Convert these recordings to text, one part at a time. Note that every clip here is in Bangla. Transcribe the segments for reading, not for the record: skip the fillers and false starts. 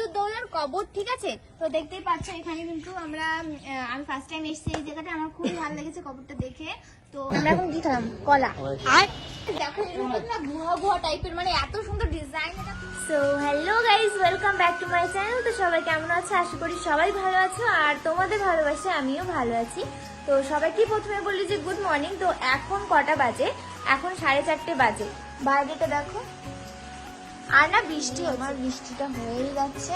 সিরাজউদ্দৌলার কবর, ঠিক আছে। তো দেখতেই পাচ্ছ এখানে কিন্তু আমি ফার্স্ট টাইম এসেছি এই জায়গাটা, আমার খুবই ভালো লেগেছে কবরটা দেখে। তো আমরা এখন কি খেলাম, কলা। আর দেখো এরকম না গুহা গুহা টাইপের, মানে এত সুন্দর ডিজাইন এটা। So hello guys, welcome back to my channel. তো সবাই কেমন আছে? আশা করি সবাই ভালো আছো, আর তোমাদের ভালোবাসে আমিও ভালো আছি। তো সবাইকে প্রথমে বলি যে গুড মর্নিং। তো এখন কটা বাজে? এখন 4:30 বাজে। বাইরেটা দেখো, আর না বৃষ্টি, আমার বৃষ্টিটা হয়েই যাচ্ছে।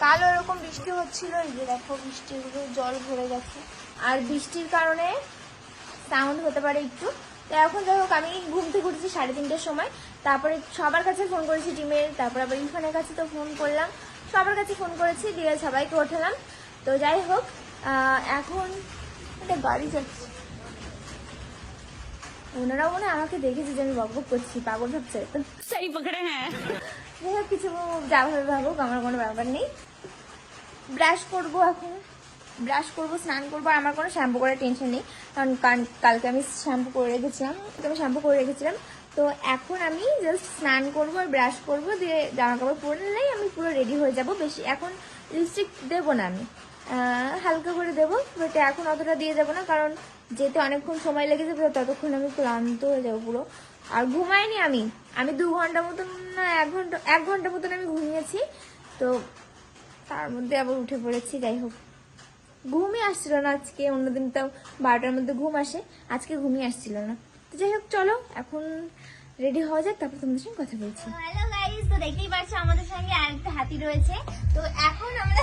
কাল ওরকম বৃষ্টি হচ্ছিল, এই যে দেখো বৃষ্টির জল ভরে গেছে, আর বৃষ্টির কারণে সাউন্ড হতে পারে একটু। তো এখন যাই হোক, আমি ঘুম থেকে উঠেছি 3:30-র সময়। তারপরে সবার কাছে ফোন করেছি টিমের, তারপর আবার ইরফানের কাছে তো ফোন করলাম, সবার কাছে ফোন করেছি, দিয়ে সবাইকে ওঠালাম। তো যাই হোক, এখন একটা গাড়ি যাচ্ছে, ওনারাও মনে আমাকে দেখেছে যে আমি বকবক করছি, পাগল ভাবছে। তো সেই পকড়ে হ্যাঁ, কিছু যা ভাবে ভাবুক, আমার কোনো ব্যাপার নেই। ব্রাশ করবো, এখন ব্রাশ করবো, স্নান করবো। আর আমার কোনো শ্যাম্পু করার টেনশন নেই, কারণ কালকে আমি শ্যাম্পু করে রেখেছিলাম। তো এখন আমি জাস্ট স্নান করবো আর ব্রাশ করবো, দিয়ে জামা কাপড় পরে নিলেই আমি পুরো রেডি হয়ে যাব। বেশি এখন লিপস্টিক দেবো না, আমি হালকা করে দেবো, বাট এখন অতটা দিয়ে যাবো না, কারণ যেতে অনেকক্ষণ সময় লেগে যাবে, ততক্ষণ আমি ক্লান্ত হয়ে যাবো পুরো। আর ঘুমাইনি আমি 2 ঘন্টা মতন না 1 ঘন্টা মতন আমি ঘুমিয়েছি। তো তার মধ্যে আবার উঠে পড়েছি। যাই হোক, ঘুমই আসছিল না আজকে, অন্যদিন তো 12টার মধ্যে ঘুম আসে, আজকে ঘুমই আসছিল না। তো যাই হোক, চলো এখন রেডি হওয়া যাক, তারপর তোমাদের সঙ্গে কথা বলছি। হ্যালো গাইস, তো দেখতেই পাচ্ছ আমাদের সঙ্গে আরেকটা হাতি রয়েছে। তো এখন আমরা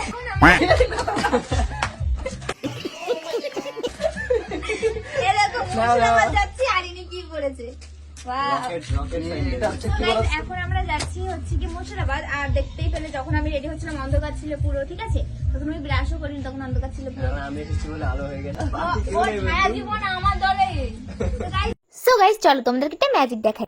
যাচ্ছি, আর ইনি কি বলেছে, এখন আমরা যাচ্ছি হচ্ছে কি মুর্শিদাবাদ। আর দেখতেই পেলে যখন আমি রেডি হচ্ছিলাম অন্ধকার ছিল পুরো, ঠিক আছে। তখন আমি ব্রাশও করিনি, তখন অন্ধকার ছিল পুরো। আমি এসেছি বলে আলো হয়ে গেছে আমার দলে। সো গাইস, চলো তোমাদেরকে একটা ম্যাজিক দেখাই।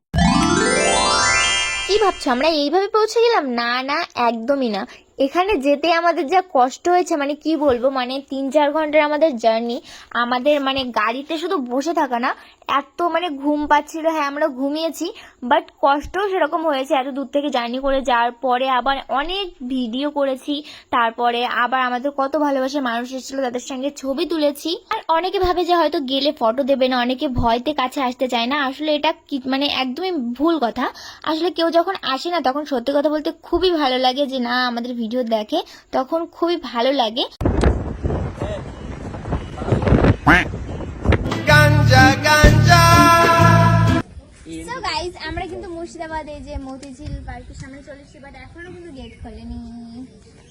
কি ভাবছো আমরা এইভাবে পৌঁছে গেলাম? না না, একদমই না। এখানে যেতে আমাদের যা কষ্ট হয়েছে, মানে কি বলবো, মানে 3-4 ঘন্টার আমাদের জার্নি। আমাদের মানে গাড়িতে শুধু বসে থাকা না, এত মানে ঘুম পাচ্ছিল। হ্যাঁ, আমরা ঘুমিয়েছি, বাট কষ্টও সেরকম হয়েছে এত দূর থেকে জার্নি করে যাওয়ার পরে। আবার অনেক ভিডিও করেছি, তারপরে আবার আমাদের কত ভালোবাসার মানুষ এসেছিল, তাদের সঙ্গে ছবি তুলেছি। আর অনেকে ভাবে যে হয়তো গেলে ফটো দেবে না, অনেকে ভয়তে কাছে আসতে চায় না। আসলে এটা মানে একদমই ভুল কথা। আসলে কেউ যখন আসে না, তখন সত্যি কথা বলতে খুবই ভালো লাগে, যে না আমাদের ভিডিও দেখে, তখন খুবই ভালো লাগে। সো গাইজ, আমরা কিন্তু মুর্শিদাবাদে যে মতিঝিল পার্কের সামনে চলে এসেছি, বাট এখনো কিন্তু গেট খোলেনি।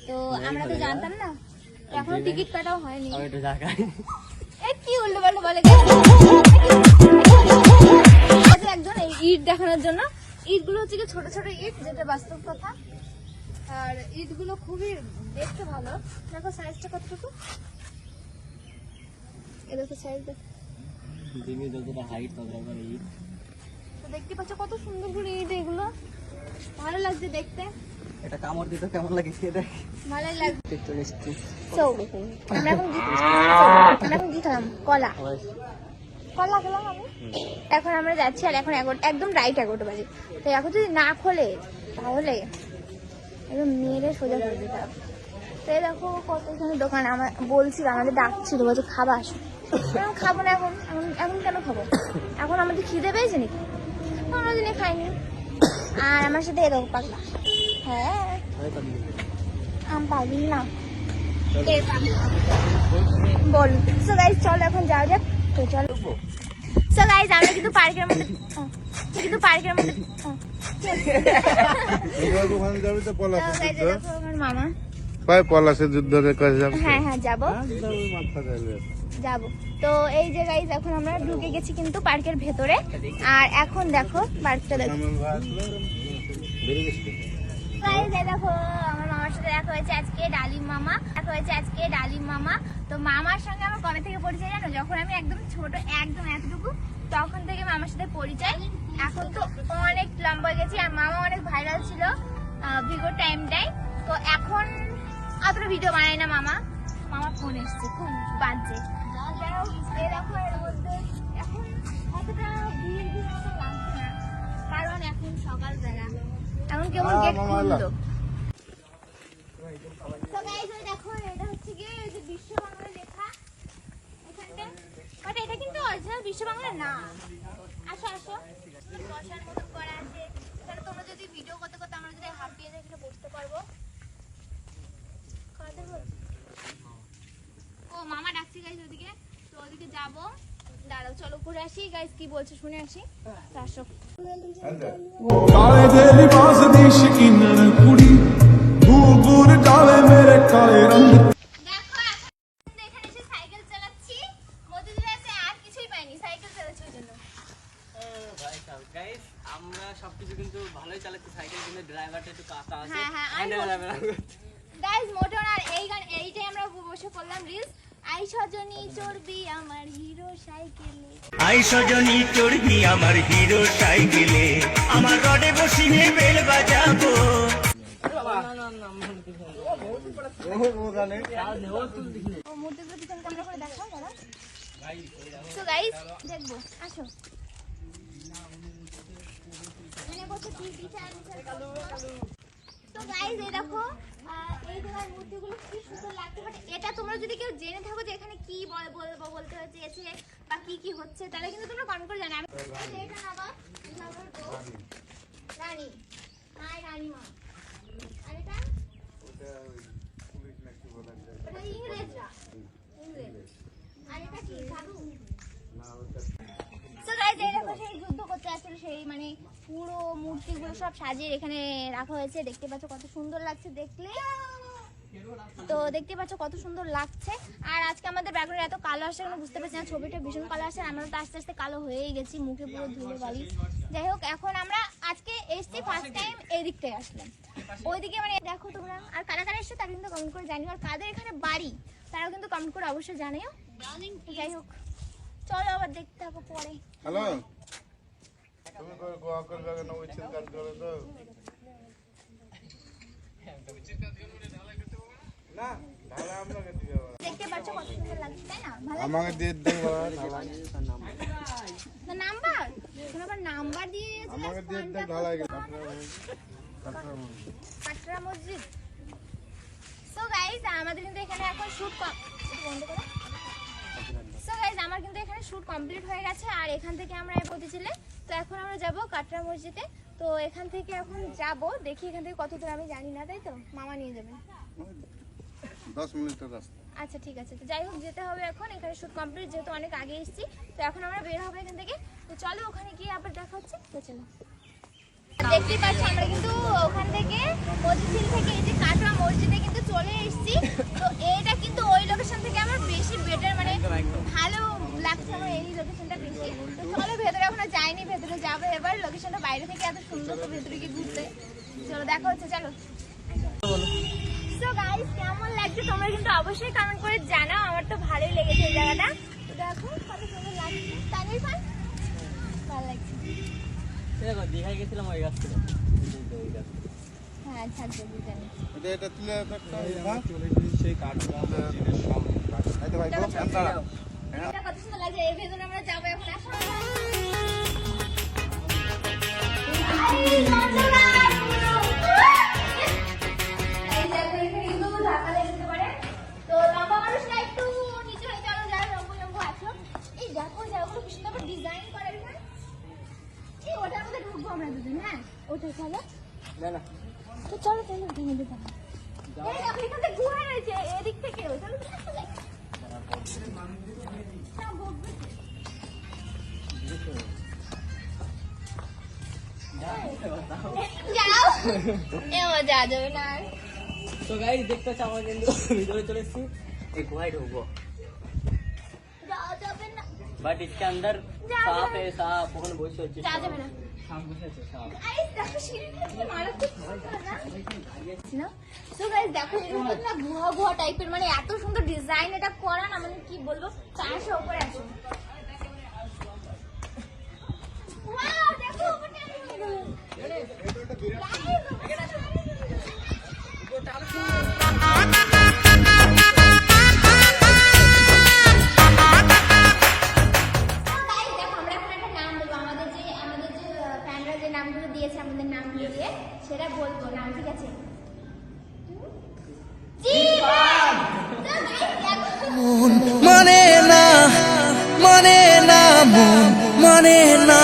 তো আমরা তো জানতাম না, এখনো টিকিট কাটাও হয়নি। কি উল্টো পাল্টা বলে একজন, এই ইট দেখানোর জন্য। ইটগুলো হচ্ছে কি ছোট ছোট ইট, যেটা বাস্তব কথা। আর ইটগুলো খুবই দেখতে ভালো। দেখো সাইজটা কতটুকু, এই দেখো সাইজ দেখো। তো দেখতে পাচ্ছ কত সুন্দর করে ইট, এগুলো ভালো লাগছে দেখতে। এটা কামড় দিতে কেমন লাগে সেটা ভালোই লাগছে। সো আমরা এখন কি খেলাম, কলা খেলাম আমি। এখন আমরা যাচ্ছি, আর এখন একদম রাইট 11টা বাজে। তো এখন যদি না খোলে তাহলে একদম মেরে সোজা করে দিতে হবে। তো এই দেখো কত এখানে দোকান। আমার বলছিল, আমাদের ডাকছিল, বলছে খাবা আসো। এখন খাবো না, এখন কেন খাবো? এখন আমাদের খিদে পেয়েছে নাকি? কোনোদিনই খাইনি। আর আমার সাথে এরকম পাগলা, হ্যাঁ আমি পাগলি না, বল। সো গাইস, চলো এখন যাওয়া যাক। তো চলো। সো গাইস, আমরা কিন্তু পার্কের মধ্যে মামা পলাশের যুদ্ধ, হ্যাঁ হ্যাঁ যাবো। তো এই যে গাইস, এখন আমরা ঢুকে গেছি কিন্তু পার্কের ভেতরে। আর এখন দেখো পার্কটা দেখো, দেখো আমার মামার সাথে দেখা হয়েছে আজকে, ডালিম মামা। তো মামার সঙ্গে আমার কবে থেকে পরিচয় জানো? যখন আমি একদম ছোট, একদম এতটুকু, তখন থেকে মামার সাথে পরিচয়। এখন তো অনেক লম্বা হয়ে গেছি, আর মামা অনেক ভাইরাল ছিল ভিডিওর টাইমটাই। তো এখন অতটা ভিডিও বানাই না। মামা ফোন এসছে, খুব বাজছে। দেখো এর মধ্যে এখন অতটা ভিড় মতো লাগছে না, কারণ এখন সকালবেলা, এখন কেমন গেট খুললো। না। আসো আসো, বসার মতো করা আছে এখানে। তোমরা যদি ভিডিও করতে করতে আমরা যদি হাঁপিয়ে যাই এখানে বসতে পারবো। ও মামা ডাকছে গাইস ওদিকে, তো ওদিকে যাবো। দাঁড়াও চলো ঘুরে আসি। গাইস কি বলছে শুনে আসি। আসো। ਕਾਲੇ ਦੇ ਲਿਬਾਸ ਦੀ ਸ਼ਕੀਨਣ ਕੁੜੀ ਦੂਰ ਦੂਰ ਜਾਵੇ ਮੇਰੇ ਕਾਲੇ ਰੰਗ দেখো এখন এখানে এসে সাইকেল চালাচ্ছি। মধ্যে আছে আর কিছুই পাইনি, সাইকেল চালাচ্ছি ওই জন্য। ভাই সাহেব গাইস আমরা সবকিছু কিন্তু ভালোই চালাচ্ছি, সাইকেল কিন্তু ড্রাইভারটা একটু কাঁচা আছে। হ্যাঁ, হ্যাঁ, হ্যান্ডেল আমি- ড্রাইভার গাইস মোটেও না। আর এইটাই আমরা বসে করলাম রিলস। আই সজনী চড়বি আমার হিরো সাইকেলে। আই সজনী চড়বি আমার হিরো সাইকেলে, আমার রডে বসিয়ে বেল বাজাবো। ও মূর্তিগুলো পিছনে ক্যামেরা করে দেখাও দাদা। তো গাইস দেখবো, আসো। এখানে বসে টিভি চ্যানেল। তো গাইস এই দেখো এই জায়গার মূর্তিগুলো কি সুন্দর লাগছে। বাট এটা তোমরা যদি কেউ জেনে থাকো যে এখানে কি বলতে চেয়েছে বা কি কি হচ্ছে তাহলে কিন্তু তোমরা কমেন্ট করে জানাবে। এটা নাবা রানী, হাই রানী মা। আর এটা ওটা ইংরেজরা, ইংরেজ। আর এটা কি সাধু? So guys, এই দেখো সেই যুদ্ধ করতে আসলে সেই মানে পুরো মূর্তিগুলো সব সাজিয়ে এখানে রাখা হয়েছে। দেখতে পাচ্ছ কত সুন্দর লাগছে দেখলে। তো দেখতে পাচ্ছ কত সুন্দর লাগছে। আর আজকে আমাদের ব্যাকগ্রাউন্ড এত কালো আসছে কেন বুঝতে পারছি না, ছবিটা ভীষণ কালো আসছে। আমরা তো আস্তে আস্তে কালো হয়েই গেছি, মুখে পুরো ধুলো বালি। যাই হোক এখন আমরা আজকে এসছি ফার্স্ট টাইম এই দিকটায় আসলাম। ওইদিকে মানে দেখো তোমরা আর কারা কারা এসছো তারা কিন্তু কমেন্ট করে জানিও। আর কাদের এখানে বাড়ি তারাও কিন্তু কমেন্ট করে অবশ্যই জানিও। যাই হোক চলো আবার দেখতে থাকো পরে। হ্যালো তুমি গোয়া করবে কেন উচিত কাজ করে তো না ঢালা আমরা কেটে যাবো দেখতে পাচ্ছ কত সুন্দর লাগছে তাই না? ভালো আমাকে দিয়ে দেবো না নাম্বার তোমরা আবার নাম্বার দিয়ে দিয়েছিলে। আমাকে দিয়ে দে ঢালা গেছে কাটরা মসজিদ। সো গাইস আমাদের কিন্তু এখানে এখন শুট বন্ধ করো। সো গাইস আমার কিন্তু এখানে শুট কমপ্লিট হয়ে গেছে। আর এখান থেকে আমরা পৌঁছেছিলে। তো এখন আমরা যাব কাটরা মসজিদে। তো এখান থেকে এখন যাব, দেখি এখান থেকে কত দূর আমি জানি না, তাই তো মামা নিয়ে যাবে। 10 মিনিটের রাস্তা। আচ্ছা ঠিক আছে। তো যাই হোক যেতে হবে এখন, এখানে শুট কমপ্লিট যেহেতু অনেক আগে এসেছি। তো এখন আমরা বের হবো এখান থেকে। তো চলো ওখানে গিয়ে আবার দেখা হচ্ছে। তো চলো দেখতেই পাচ্ছ আমরা কিন্তু ওখান থেকে মতিঝিল থেকে এই যে কাটরা মসজিদে কিন্তু চলে এসেছি। তো এটা কিন্তু ওই লোকেশন থেকে আমার বেশি বেটার মানে ভালো লাগছে আমার এই লোকেশনটা বেশি। তো চলো ভেতরে এখনো যাইনি, ভেতরে যাবো এবার। লোকেশনটা বাইরে থেকে এত সুন্দর, তো ভেতরে গিয়ে ঘুরতে। চলো দেখা হচ্ছে, চলো। সো গাইস কেমন লাগছে তোমরা কিন্তু অবশ্যই কমেন্ট করে জানাও। আমার তো ভালোই লেগেছে এই জায়গাটা। তো দেখো কত সুন্দর লাগছে। তানভীর ভাই ভালো লাগছে। দেখো দীঘায় গেছিলাম ওই গাছ থেকে। হ্যাঁ ছাড়বে বুঝানি। এটা তুলে একটা চলে গেছি সেই কাঠটা মসজিদের সামনে। এই তো ভাই গো দাঁড়া এটা কত সুন্দর লাগছে। এই ভেতরে আমরা যাবো এখন। আসো এই দেখো এখানে কিন্তু ঢাকা লেগে পারে। তো লম্বা মানুষরা একটু নিচে হয়ে চলো, যারা লম্বা লম্বা আছো। এই দেখো জায়গাগুলো কি সুন্দর ডিজাইন করা এখানে। এই ওটার মধ্যে ঢুকবো আমরা দুজন। হ্যাঁ ওটা চলো। না না তো চলো চলো ওখানে মধ্যে যাবো। এই দেখো এখানে গুহা রয়েছে এদিক থেকে। চলো চলো যাও এ মজা যাবে না। তো গাইস দেখতে পাচ্ছ আমরা কিন্তু ভিতরে চলে এসেছি, এই গুহায় ঢুকবো। যাওয়া যাবে না, বাট इसके अंदर सांप है, सांप ওখানে বসে হচ্ছে। যাওয়া যাবে না। सांप বসে আছে, सांप। গাইস দেখো সিঁড়িটা কি মারাত্মক সুন্দর না? সো গাইস দেখো এরকম না গুহা গুহা টাইপের মানে এত সুন্দর ডিজাইন এটা করা না, মানে কি বলবো। চারশো উপরে আছে। ওয়াও দেখো ওখানে নামগুলো দিয়েছে আমাদের নামগুলো দিয়ে সেটা বলবো নাম, ঠিক আছে? মানে না মন মানে না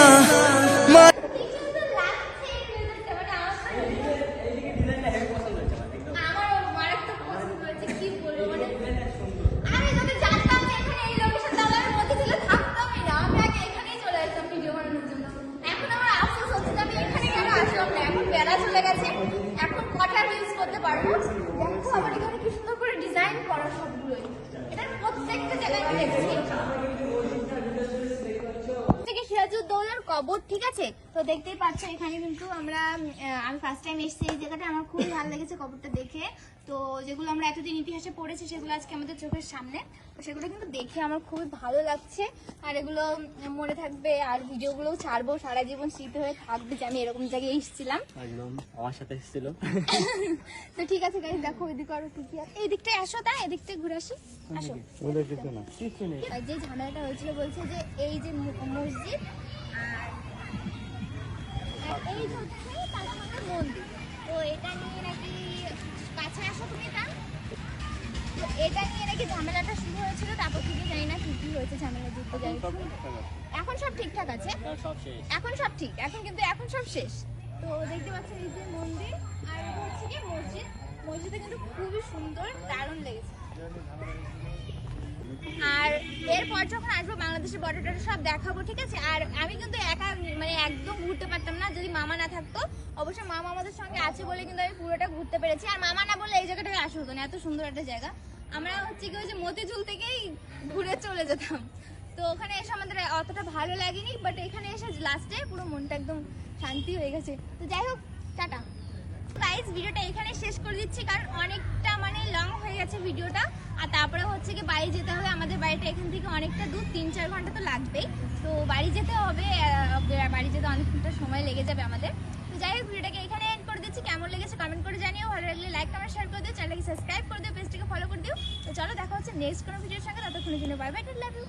এখন কটা রিলস করতে পারবো। দেখো আমার এখানে কি সুন্দর করে ডিজাইন করা সবগুলোই, এটার প্রত্যেকটা জায়গায় আমি দেখছি থেকে সিরাজউদ্দৌলার কবর, ঠিক আছে? তো দেখতেই পাচ্ছ এখানে কিন্তু আমি ফার্স্ট টাইম এসেছি এই জায়গাটা, আমার খুবই ভালো লেগেছে কবরটা দেখে। তো যেগুলো আমরা এতদিন ইতিহাসে পড়েছি সেগুলো আজকে আমাদের চোখের সামনে, তো সেগুলো কিন্তু দেখে আমার খুবই ভালো লাগছে। আর এগুলো মনে থাকবে, আর ভিডিওগুলোও ছাড়বো, সারা জীবন স্মৃতি হয়ে থাকবে যে আমি এরকম জায়গায় এসেছিলাম। একদম আমার সাথে এসেছিল। তো ঠিক আছে গাইস, দেখো ওইদিকে আরো কি কি আছে। এই দিকটায় আসো, তাই এদিকটায় ঘুরে আসি, আসো। আর যে ঝামেলাটা হয়েছিল বলছে যে এই যে মসজিদ আর এই যে ওখানে তাজমহল মন্দির, তো এটা নিয়ে নাকি, কাছে আসো তুমি, তো এটা নিয়ে নাকি ঝামেলাটা শুরু হয়েছিল। তারপর থেকে জানি না কি কি হয়েছে, ঝামেলা যুদ্ধ জানি। এখন সব ঠিকঠাক আছে, সব শেষ, এখন সব ঠিক, এখন কিন্তু এখন সব শেষ। তো দেখতে পাচ্ছেন এই যে মন্দির, আর এটা হচ্ছে কি মসজিদ। মসজিদটা কিন্তু খুবই সুন্দর, দারুণ লেগেছে। আর এরপর যখন আসবো বাংলাদেশের বর্ডারটা সব দেখাবো, ঠিক আছে? আর আমি কিন্তু একা মানে একদম ঘুরতে পারতাম না যদি মামা না থাকতো। অবশ্য মামা আমাদের সঙ্গে আছে বলে কিন্তু আমি পুরোটা ঘুরতে পেরেছি। আর মামা না বললে এই জায়গাটাকে আসা হতো না, এত সুন্দর একটা জায়গা। আমরা হচ্ছে কি ওই যে মতিঝুল থেকেই ঘুরে চলে যেতাম, তো ওখানে এসে আমাদের অতটা ভালো লাগেনি, বাট এখানে এসে লাস্টে পুরো মনটা একদম শান্তি হয়ে গেছে। তো যাই হোক, টাটা গাইস, ভিডিওটা এখানে শেষ করে দিচ্ছি, কারণ অনেকটা মানে লং হয়ে গেছে ভিডিওটা। আর তারপরে হচ্ছে কি বাড়ি যেতে হবে, আমাদের বাড়িটা এখান থেকে অনেকটা দূর, 3-4 ঘন্টা তো লাগবেই। তো বাড়ি যেতে হবে, বাড়ি যেতে অনেকটা সময় লেগে যাবে আমাদের। তো যাই হোক, ভিডিওটাকে এখানে এন্ড করে দিচ্ছি। কেমন লেগেছে কমেন্ট করে জানিও, ভালো লাগলে লাইক কমেন্ট শেয়ার করে দিও, চ্যানেলটাকে সাবস্ক্রাইব করে দিও, পেজটাকে ফলো করে দিও। তো চলো দেখা হচ্ছে নেক্সট কোনো ভিডিওর সঙ্গে, ততক্ষণের জন্য বাই বাই, লাভ ইউ।